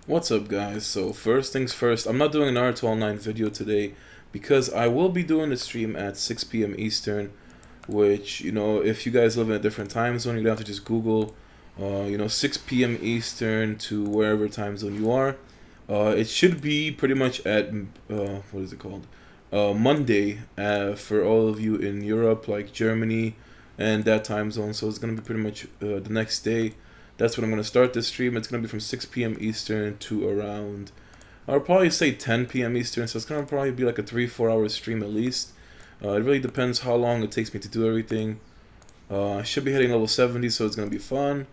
What's up, guys? So first things first, I'm not doing a Naruto Online video today because I will be doing the stream at 6 p.m. Eastern, which, if you guys live in a different time zone, you'd have to just Google, 6 p.m. Eastern to wherever time zone you are. It should be pretty much at, what is it called? Monday for all of you in Europe, like Germany and that time zone. So it's going to be pretty much the next day. That's when I'm going to start this stream. It's going to be from 6 p.m. Eastern to around, I'll probably say 10 p.m. Eastern. So it's going to probably be like a 3-4 hour stream at least. It really depends how long it takes me to do everything. I should be hitting level 70, so it's going to be fun.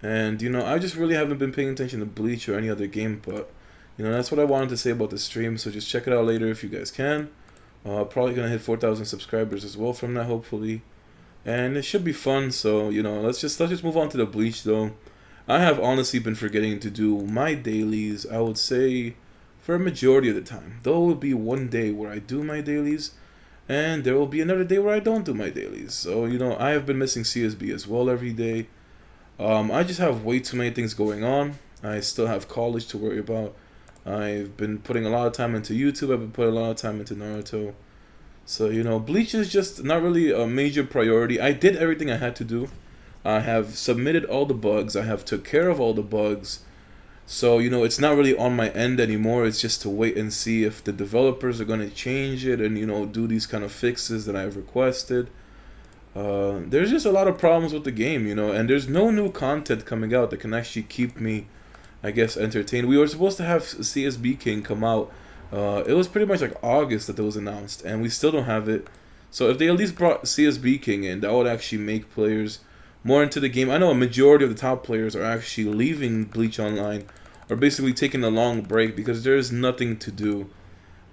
And, I just really haven't been paying attention to Bleach or any other game, but, that's what I wanted to say about the stream. So just check it out later if you guys can. Probably going to hit 4,000 subscribers as well from that, hopefully. And it should be fun, so, let's just move on to the Bleach, though. I have honestly been forgetting to do my dailies, I would say, for a majority of the time. There will be one day where I do my dailies, and there will be another day where I don't do my dailies. So, I have been missing CSB as well every day. I just have way too many things going on. I still have college to worry about. I've been putting a lot of time into YouTube. I've been putting a lot of time into Naruto. So, Bleach is just not really a major priority. I did everything I had to do. I have submitted all the bugs. I have took care of all the bugs. So, it's not really on my end anymore. It's just to wait and see if the developers are going to change it and, do these kind of fixes that I've requested. There's just a lot of problems with the game, and there's no new content coming out that can actually keep me, I guess, entertained. We were supposed to have CSB King come out. It was pretty much like August that it was announced, and we still don't have it. So if they at least brought CSB King in, that would actually make players more into the game. I know a majority of the top players are actually leaving Bleach Online, or basically taking a long break because there's nothing to do.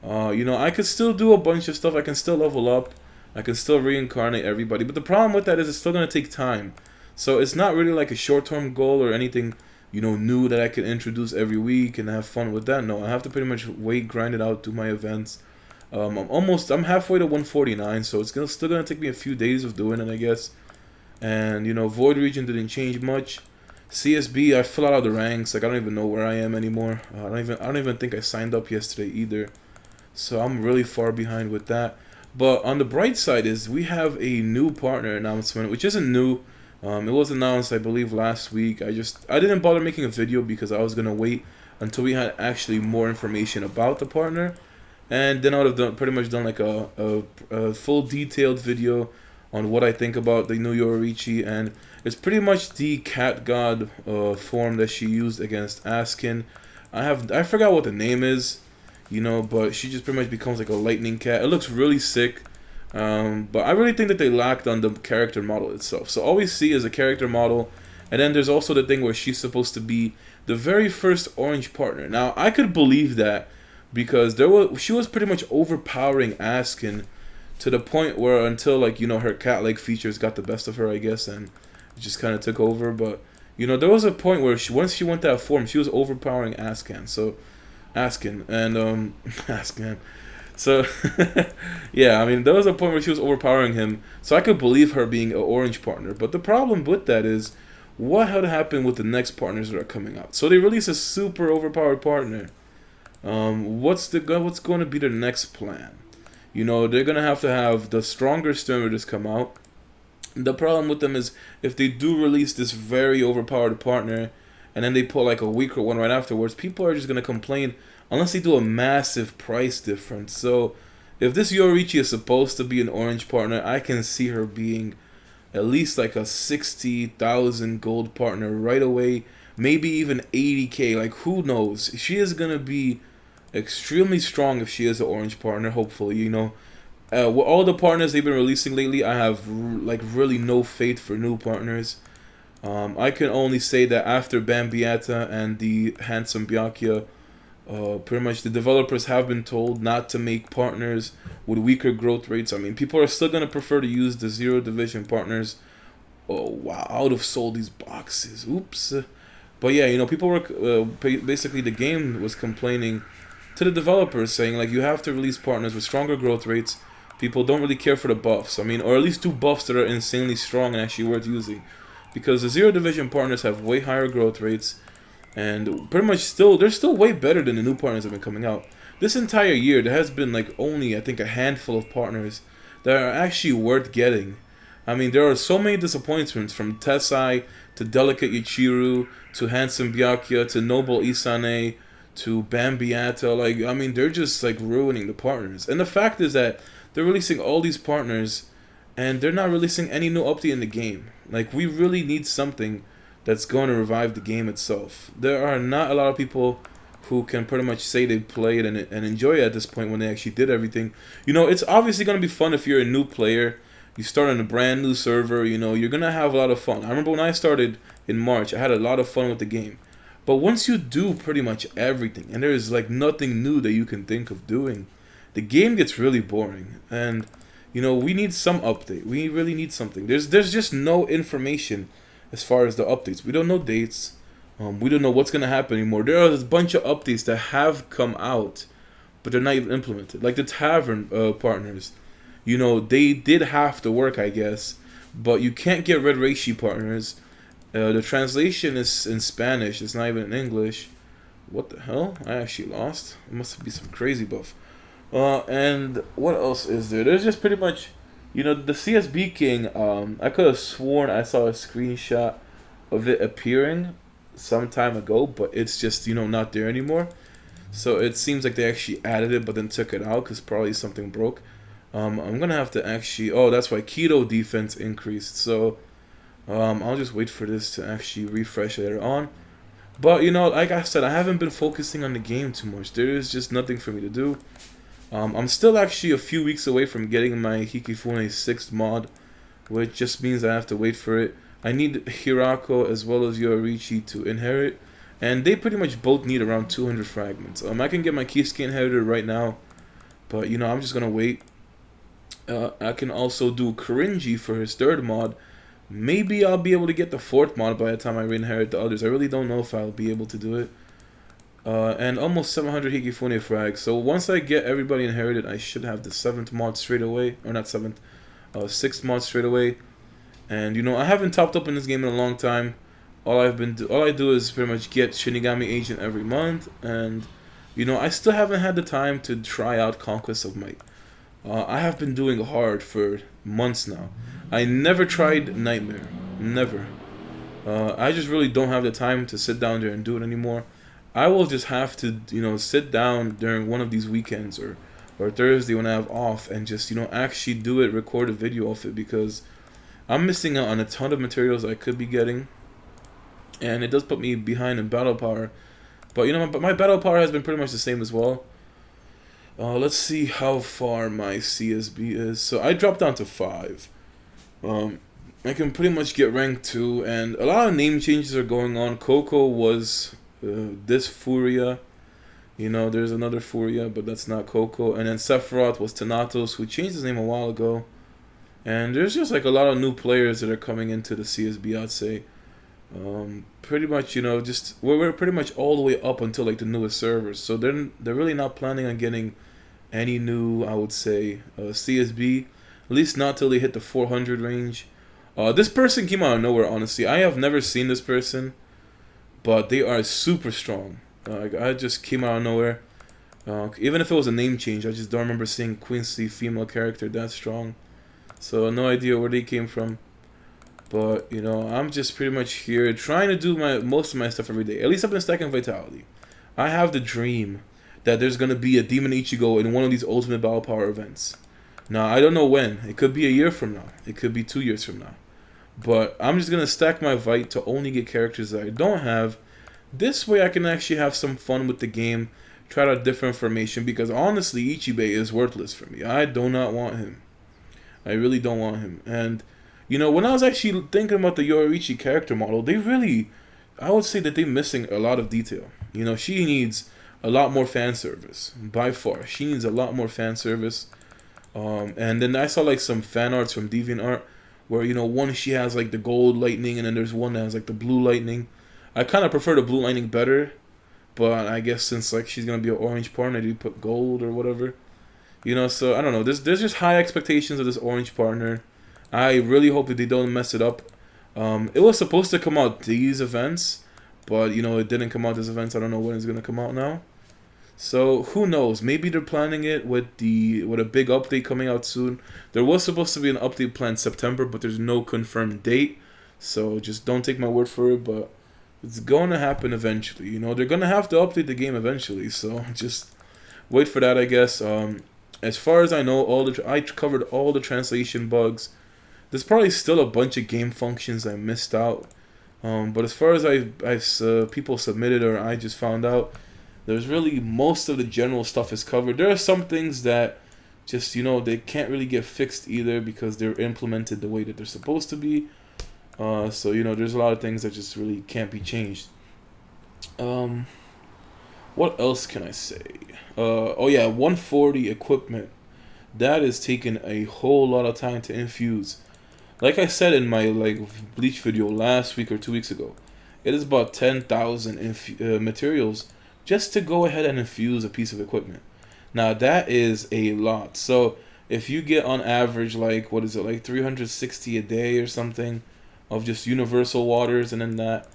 I could still do a bunch of stuff. I can still level up. I can still reincarnate everybody. But the problem with that is it's still going to take time. So it's not really like a short-term goal or anything, new that I can introduce every week and have fun with that. No, I have to pretty much wait, grind it out, do my events. I'm halfway to 149, so it's still going to take me a few days of doing it, I guess. And, Void Region didn't change much. CSB, I fell out of the ranks. Like, I don't even know where I am anymore. I don't even think I signed up yesterday either. So I'm really far behind with that. But on the bright side is we have a new partner announcement, which isn't new. It was announced, I believe, last week. I didn't bother making a video because I was going to wait until we had actually more information about the partner. And then I would have pretty much done like a full detailed video on what I think about the new Yoruichi, and it's pretty much the cat god form that she used against Askin. I forgot what the name is, but she just pretty much becomes like a lightning cat. It looks really sick, but I really think that they lacked on the character model itself. So all we see is a character model, and then there's also the thing where she's supposed to be the very first orange partner. Now I could believe that because she was pretty much overpowering Askin, to the point where until, like, her cat-like features got the best of her, I guess, and it just kind of took over. But, there was a point where once she went that form, she was overpowering Askin. So, Askin. So, yeah, I mean, there was a point where she was overpowering him. So I could believe her being an orange partner. But the problem with that is, what had happened with the next partners that are coming out? So they release a super overpowered partner. What's going to be their next plan? They're going to have the stronger Sternriders come out. The problem with them is if they do release this very overpowered partner and then they put like a weaker one right afterwards, people are just going to complain unless they do a massive price difference. So if this Yoruichi is supposed to be an orange partner, I can see her being at least like a 60,000 gold partner right away. Maybe even 80k. Like, who knows? She is going to be extremely strong if she is an orange partner, hopefully. With all the partners they've been releasing lately, I have like really no faith for new partners. I can only say that after Bambiata and the handsome Byakuya, pretty much the developers have been told not to make partners with weaker growth rates. I mean, people are still going to prefer to use the Zero Division partners. Oh wow, I would have sold these boxes. Oops. But yeah, people were basically, the game was complaining to the developers, saying like, you have to release partners with stronger growth rates. People don't really care for the buffs. I mean, or at least do buffs that are insanely strong and actually worth using, because the Zero Division partners have way higher growth rates. and pretty much still they're still way better than the new partners that have been coming out. This entire year, there has been like only I think a handful of partners that are actually worth getting. I mean, there are so many disappointments from Tessai to Delicate Ichiru to Handsome Byakuya to Noble Isane to Bambiata. Like, I mean, they're just like ruining the partners. And the fact is that they're releasing all these partners and they're not releasing any new update in the game. Like, we really need something that's going to revive the game itself. There are not a lot of people who can pretty much say they played and enjoy it at this point when they actually did everything. You know, it's obviously going to be fun if you're a new player. You start on a brand new server, you know, you're going to have a lot of fun. I remember when I started in March, I had a lot of fun with the game. But once you do pretty much everything, and there's like nothing new that you can think of doing, the game gets really boring. And, you know, we need some update. We really need something. There's just no information as far as the updates. We don't know dates. We don't know what's going to happen anymore. There are a bunch of updates that have come out, but they're not even implemented. Like the tavern partners. You know, they did have to work, I guess, but you can't get Red Reishi partners. The translation is in Spanish. It's not even in English. What the hell? I actually lost. It must be some crazy buff. And what else is there? There's just pretty much, you know, the CSB King. I could have sworn I saw a screenshot of it appearing some time ago, but it's just, you know, not there anymore. So it seems like they actually added it, but then took it out because probably something broke. I'm gonna have to actually. Oh, that's why keto defense increased. So I'll just wait for this to actually refresh later on. But you know, like I said, I haven't been focusing on the game too much. There is just nothing for me to do. I'm still actually a few weeks away from getting my Hikifune 6th mod, which just means I have to wait for it. I need Hirako as well as Yoruichi to inherit, and they pretty much both need around 200 fragments. I can get my Kisuke inheritor right now, but you know, I'm just gonna wait. I can also do Korinji for his 3rd mod. Maybe I'll be able to get the 4th mod by the time I re-inherit the others. I really don't know if I'll be able to do it. And almost 700 Hikifune frags. So once I get everybody inherited, I should have the 7th mod straight away. Or not 7th, 6th mod straight away. And you know, I haven't topped up in this game in a long time. All I do is pretty much get Shinigami Agent every month. And you know, I still haven't had the time to try out Conquest of Might. I have been doing hard for months now. I never tried Nightmare. Never. I just really don't have the time to sit down there and do it anymore. I will just have to, you know, sit down during one of these weekends or Thursday when I have off and just, you know, actually do it, record a video of it, because I'm missing out on a ton of materials I could be getting. And it does put me behind in battle power. But, you know, my battle power has been pretty much the same as well. Let's see how far my CSB is. So I dropped down to 5. I can pretty much get rank 2, and a lot of name changes are going on. Coco was this Furia. You know, there's another Furia, but that's not Coco. And then Sephiroth was Thanatos, who changed his name a while ago. And there's just like a lot of new players that are coming into the CSB, I'd say. Pretty much, you know, just we're pretty much all the way up until like the newest servers. So they're really not planning on getting any new, I would say, CSB. At least not till they hit the 400 range. This person came out of nowhere, honestly. I have never seen this person, but they are super strong. I just came out of nowhere. Even if it was a name change, I just don't remember seeing Quincy female character that strong. So no idea where they came from. But, you know, I'm just pretty much here trying to do most of my stuff every day. At least I've been stacking Vitality. I have the dream that there's going to be a Demon Ichigo in one of these Ultimate Battle Power events. Now, I don't know when. It could be a year from now. It could be 2 years from now. But I'm just going to stack my Vite to only get characters that I don't have. This way I can actually have some fun with the game. Try out different formation. Because honestly, Ichibe is worthless for me. I do not want him. I really don't want him. And, you know, when I was actually thinking about the Yoruichi character model, they really, I would say that they're missing a lot of detail. You know, she needs a lot more fan service. By far. She needs a lot more fan service. And then I saw like some fan arts from DeviantArt where, you know, one she has like the gold lightning and then there's one that has like the blue lightning. I kind of prefer the blue lightning better, but I guess since like she's gonna be an orange partner, they put gold or whatever. You know, so I don't know. There's just high expectations of this orange partner. I really hope that they don't mess it up. It was supposed to come out these events, but you know it didn't come out this event. So I don't know when it's gonna come out now. So who knows? Maybe they're planning it with a big update coming out soon. There was supposed to be an update planned September, but there's no confirmed date. So just don't take my word for it, but it's going to happen eventually. You know, they're going to have to update the game eventually. So just wait for that, I guess. As far as I know, I covered all the translation bugs. There's probably still a bunch of game functions I missed out. But as far as people submitted or I just found out, there's really most of the general stuff is covered. There are some things that just, you know, they can't really get fixed either because they're implemented the way that they're supposed to be. So, you know, there's a lot of things that just really can't be changed. What else can I say? Oh yeah, 140 equipment. That is taking a whole lot of time to infuse. Like I said in my Bleach video last week or 2 weeks ago, it is about 10,000 materials just to go ahead and infuse a piece of equipment. Now that is a lot. So if you get on average like 360 a day or something of just universal waters, and then that,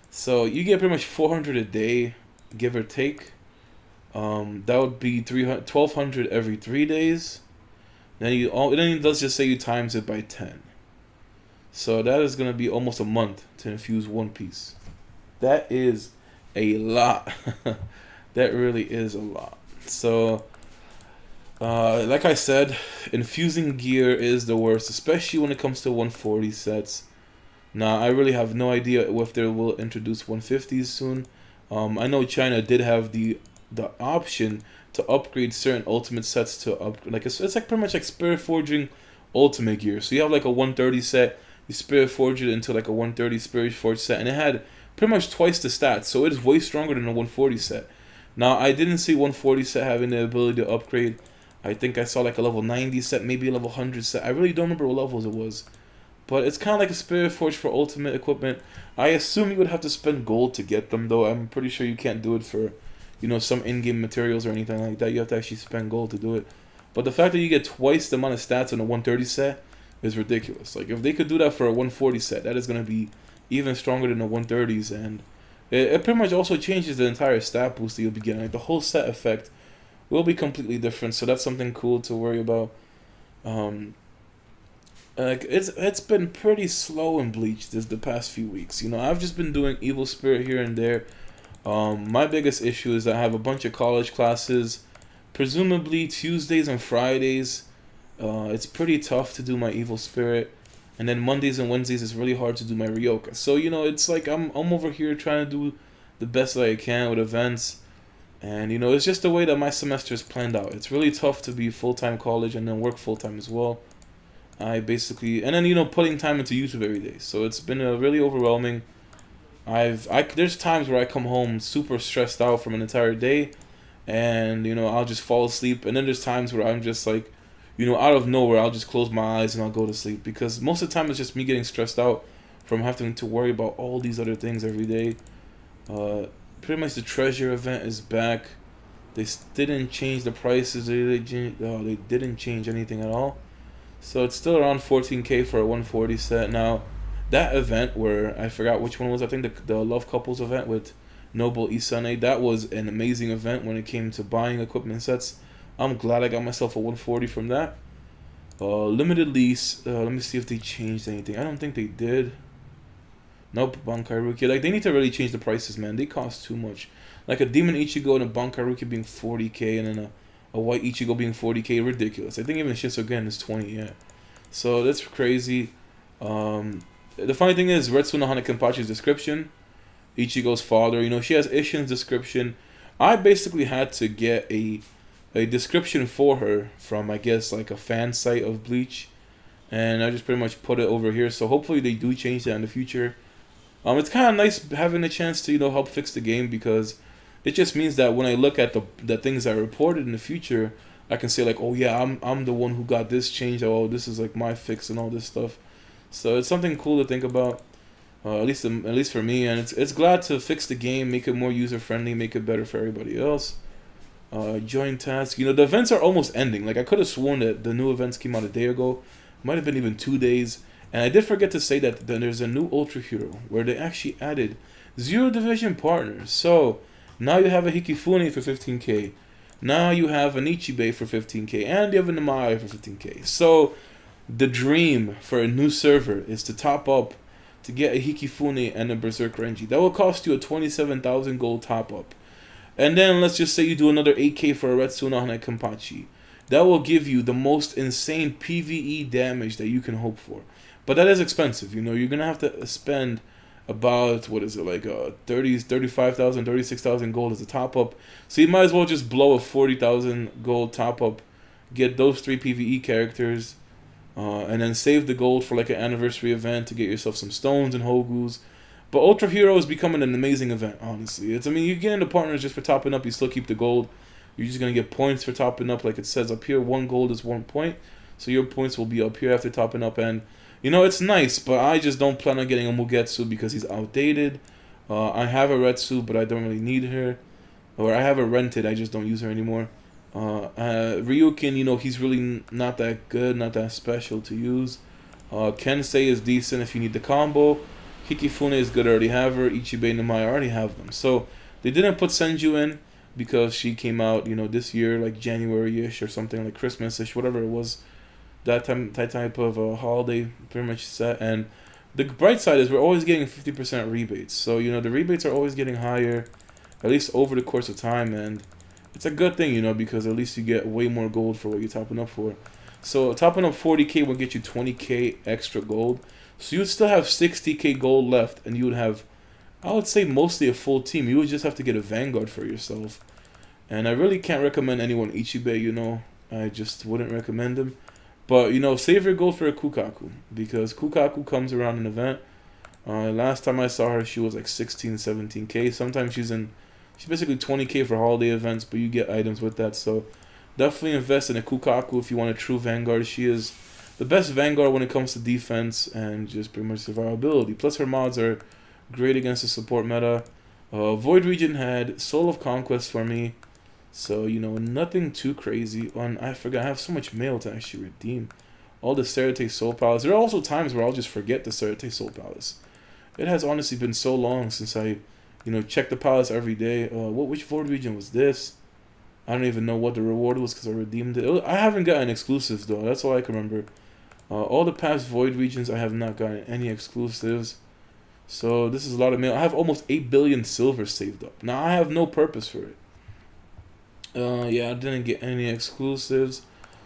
so you get pretty much 400 a day, give or take. That would be 1,200 every 3 days. Then let's just say you times it by 10. So that is gonna be almost a month to infuse one piece. That is a lot. That really is a lot. So like I said, infusing gear is the worst, especially when it comes to 140 sets. Now I really have no idea if they will introduce 150s soon. I know China did have the option to upgrade certain ultimate sets to it's like pretty much like Spirit Forging ultimate gear. So you have like a 130 set, you Spirit Forge it into like a 130 Spirit Forge set, and it had pretty much twice the stats, so it is way stronger than a 140 set. Now I didn't see 140 set having the ability to upgrade. I think I saw like a level 90 set, maybe a level 100 set. I really don't remember what levels it was, but it's kind of like a Spirit Forge for ultimate equipment. I assume you would have to spend gold to get them, though. I'm pretty sure you can't do it for, you know, some in-game materials or anything like that. You have to actually spend gold to do it. But the fact that you get twice the amount of stats on a 130 set is ridiculous. Like if they could do that for a 140 set, that is going to be even stronger than the 130s, and it pretty much also changes the entire stat boost that you'll be getting. Like the whole set effect will be completely different, so that's something cool to worry about. Like it's been pretty slow in Bleach the past few weeks. You know, I've just been doing Evil Spirit here and there. My biggest issue is I have a bunch of college classes, presumably Tuesdays and Fridays. It's pretty tough to do my Evil Spirit, and then Mondays and Wednesdays it's really hard to do my Ryoka. So you know, it's like I'm over here trying to do the best that I can with events, and you know, it's just the way that my semester is planned out. It's really tough to be full-time college and then work full-time as well. And then you know, putting time into YouTube every day. So it's been really overwhelming. There's times where I come home super stressed out from an entire day, and you know, I'll just fall asleep. And then there's times where I'm just like, you know, out of nowhere, I'll just close my eyes and I'll go to sleep, because most of the time it's just me getting stressed out from having to worry about all these other things every day. Pretty much the treasure event is back. They didn't change the prices. They didn't change anything at all. So it's still around 14k for a 140 set. Now, that event where I forgot which one it was, I think the Love Couples event with Noble Isane, that was an amazing event when it came to buying equipment sets. I'm glad I got myself a 140 from that. Limited lease. Let me see if they changed anything. I don't think they did. Nope, Bankairuki. Like, they need to really change the prices, man. They cost too much. Like a Demon Ichigo and a Bankairuki being 40k, and then a White Ichigo being 40k. Ridiculous. I think even Shisogen is 20, yeah. So that's crazy. The funny thing is, Retsuno Hana Kenpachi's description, Ichigo's father, you know, she has Ishin's description. I basically had to get a description for her from, I guess, like a fan site of Bleach, and I just pretty much put it over here. So hopefully they do change that in the future. It's kind of nice having a chance to, you know, help fix the game, because it just means that when I look at the things I reported in the future, I can say like, oh yeah, I'm the one who got this changed. Oh, this is like my fix and all this stuff. So it's something cool to think about, at least for me. And it's glad to fix the game, make it more user friendly, make it better for everybody else. Join task. You know, the events are almost ending. Like, I could have sworn that the new events came out a day ago. Might have been even 2 days. And I did forget to say that there's a new Ultra Hero where they actually added Zero division partners. So now you have a Hikifune for 15k. Now you have an Ichibei for 15k, and you have a Namaya for 15k. So the dream for a new server is to top up to get a Hikifune and a Berserk Renji. That will cost you a 27,000 gold top up. And then let's just say you do another 8k for a Retsuna and a Kenpachi. That will give you the most insane PvE damage that you can hope for. But that is expensive, you know. You're going to have to spend about, what is it, like 35,000, 36,000 gold as a top up. So you might as well just blow a 40,000 gold top up, get those 3 PvE characters, and then save the gold for like an anniversary event to get yourself some stones and Hogus. But Ultra Hero is becoming an amazing event, honestly. I mean, you get into partners just for topping up, you still keep the gold. You're just going to get points for topping up, like it says up here. 1 gold is 1 point. So your points will be up here after topping up. And, you know, it's nice, but I just don't plan on getting a Mugetsu because he's outdated. I have a Retsu, but I don't really need her. Or I have her rented, I just don't use her anymore. Ryukin, you know, he's really not that good, not that special to use. Kensei is decent if you need the combo. Hikifune is good, I already have her. Ichibei and Namaya, I already have them. So they didn't put Senju in because she came out, you know, this year, like January-ish or something, like Christmas-ish, whatever it was. That type of a holiday pretty much set. And the bright side is we're always getting 50% rebates. So, you know, the rebates are always getting higher, at least over the course of time. And it's a good thing, you know, because at least you get way more gold for what you're topping up for. So topping up 40k will get you 20k extra gold. So you'd still have 60k gold left, and you would have, I would say, mostly a full team. You would just have to get a Vanguard for yourself. And I really can't recommend anyone Ichibei, you know. I just wouldn't recommend him. But, you know, save your gold for a Kukaku, because Kukaku comes around an event. Last time I saw her, she was like 16, 17k. Sometimes she's basically 20k for holiday events, but you get items with that. So definitely invest in a Kukaku if you want a true Vanguard. She is the best Vanguard when it comes to defense and just pretty much survivability. Plus her mods are great against the support meta. Void Region had Soul of Conquest for me. So, you know, nothing too crazy. I forgot, I have so much mail to actually redeem. All the Serete Soul Palace. There are also times where I'll just forget the Serete Soul Palace. It has honestly been so long since I, you know, check the palace every day. Which Void Region was this? I don't even know what the reward was because I redeemed it. I haven't gotten exclusives though. That's all I can remember. All the past Void Regions, I have not gotten any exclusives. So this is a lot of mail. I have almost 8 billion silver saved up. Now I have no purpose for it. Yeah, I didn't get any exclusives.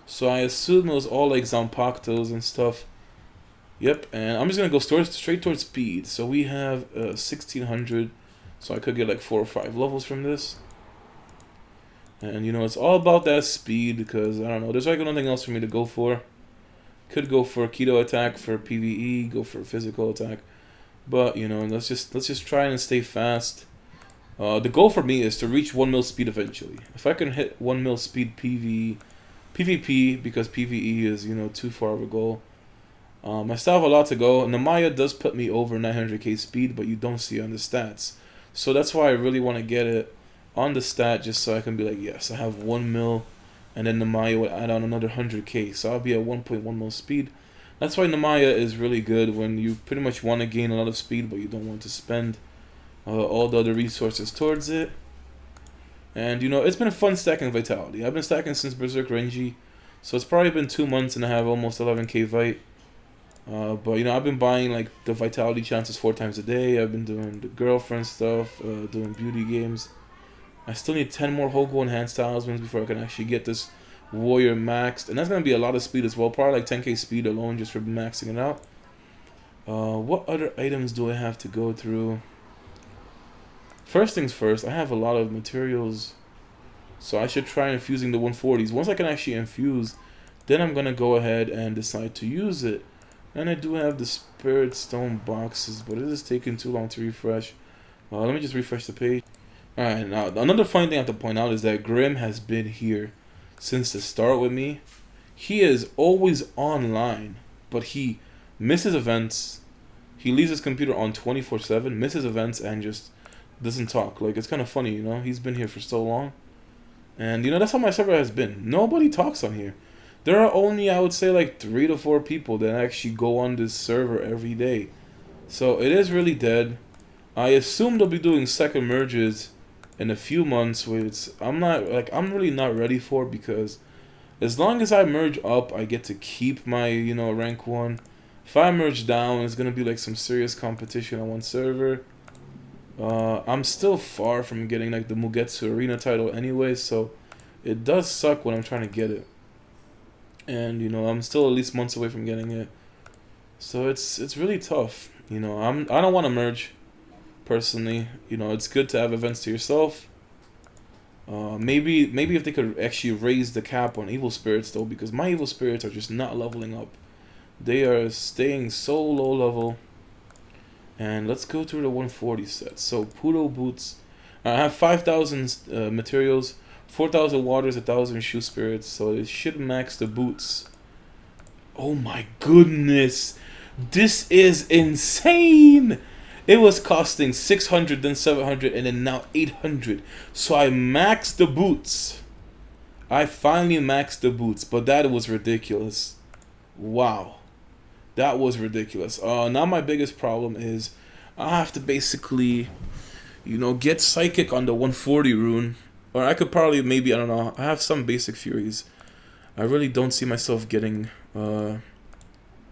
So I assume it was all like Zanpakutos and stuff. Yep, and I'm just going to go straight towards speed. So we have 1600. So I could get like 4 or 5 levels from this. And, you know, it's all about that speed because, I don't know, there's like nothing else for me to go for. Could go for Keto attack for PvE, go for physical attack. But, you know, let's just try and stay fast. The goal for me is to reach 1 mil speed eventually. If I can hit 1 mil speed PvP, because PvE is, you know, too far of a goal. I still have a lot to go. Namaya does put me over 900k speed, but you don't see it on the stats. So that's why I really want to get it on the stat, just so I can be like, yes, I have 1 mil, and then Namaya would add on another 100k. So I'll be at 1.1 mil speed. That's why Namaya is really good when you pretty much want to gain a lot of speed, but you don't want to spend all the other resources towards it. And, you know, it's been a fun stacking Vitality. I've been stacking since Berserk Renji, so it's probably been 2 months and I have almost 11k Vite. But, you know, I've been buying, like, the Vitality chances 4 times a day. I've been doing the girlfriend stuff, doing beauty games. I still need 10 more Hogo Enhanced Talismans before I can actually get this Warrior maxed. And that's going to be a lot of speed as well. Probably like 10k speed alone just for maxing it out. What other items do I have to go through? First things first, I have a lot of materials. So I should try infusing the 140s. Once I can actually infuse, then I'm going to go ahead and decide to use it. And I do have the Spirit Stone boxes, but it is taking too long to refresh. Let me just refresh the page. Alright, now another funny thing I have to point out is that Grim has been here since the start with me. He is always online, but he misses events. He leaves his computer on 24/7, misses events, and just doesn't talk. Like, it's kind of funny, you know? He's been here for so long. And, you know, that's how my server has been. Nobody talks on here. There are only, I would say, like 3 to 4 people that actually go on this server every day. So it is really dead. I assume they'll be doing second merges in a few months, which I'm really not ready for, because as long as I merge up, I get to keep my, you know, rank 1. If I merge down, it's gonna be like some serious competition on one server. I'm still far from getting like the Mugetsu Arena title anyway, so it does suck when I'm trying to get it. And you know, I'm still at least months away from getting it. So it's really tough. You know, I don't want to merge personally. You know, it's good to have events to yourself. Maybe if they could actually raise the cap on evil spirits though, because my evil spirits are just not leveling up. They are staying so low level. And let's go through the 140 sets. So Pudo boots. I have 5,000 materials, 4,000 waters, 1,000 shoe spirits. So it should max the boots. Oh my goodness, this is insane. It was costing 600, then 700, and then now 800. So I maxed the boots. I finally maxed the boots, but that was ridiculous. Wow. That was ridiculous. Now my biggest problem is I have to basically, you know, get Psychic on the 140 rune. Or I could probably, maybe, I don't know. I have some basic Furies. I really don't see myself getting, you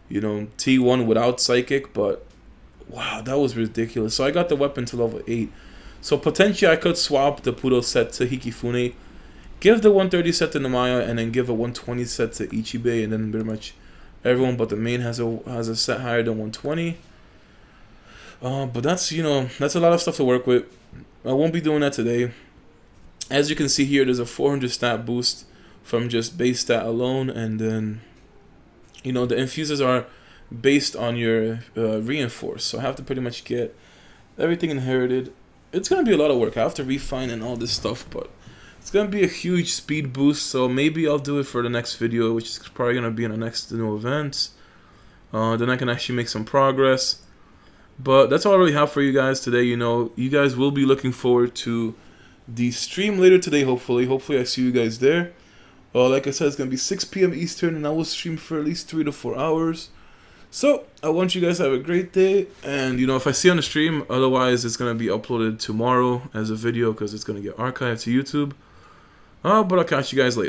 know, T1 without Psychic, but wow, that was ridiculous. So I got the weapon to level 8. So potentially I could swap the Pudo set to Hikifune, give the 130 set to Namaya, and then give a 120 set to Ichibe, and then pretty much everyone but the main has a set higher than 120. But that's, you know, that's a lot of stuff to work with. I won't be doing that today. As you can see here, there's a 400 stat boost from just base stat alone, and then, you know, the infuses are based on your reinforce. So I have to pretty much get everything inherited. It's gonna be a lot of work. I have to refine and all this stuff, but it's gonna be a huge speed boost. So maybe I'll do it for the next video, which is probably gonna be in the next new event. Then I can actually make some progress. But that's all I really have for you guys today. You know, you guys will be looking forward to the stream later today, hopefully. Hopefully I see you guys there. Like I said, it's going to be 6 p.m. Eastern, and I will stream for at least 3 to 4 hours. So, I want you guys to have a great day. And, you know, if I see you on the stream, otherwise it's going to be uploaded tomorrow as a video, because it's going to get archived to YouTube. But I'll catch you guys later.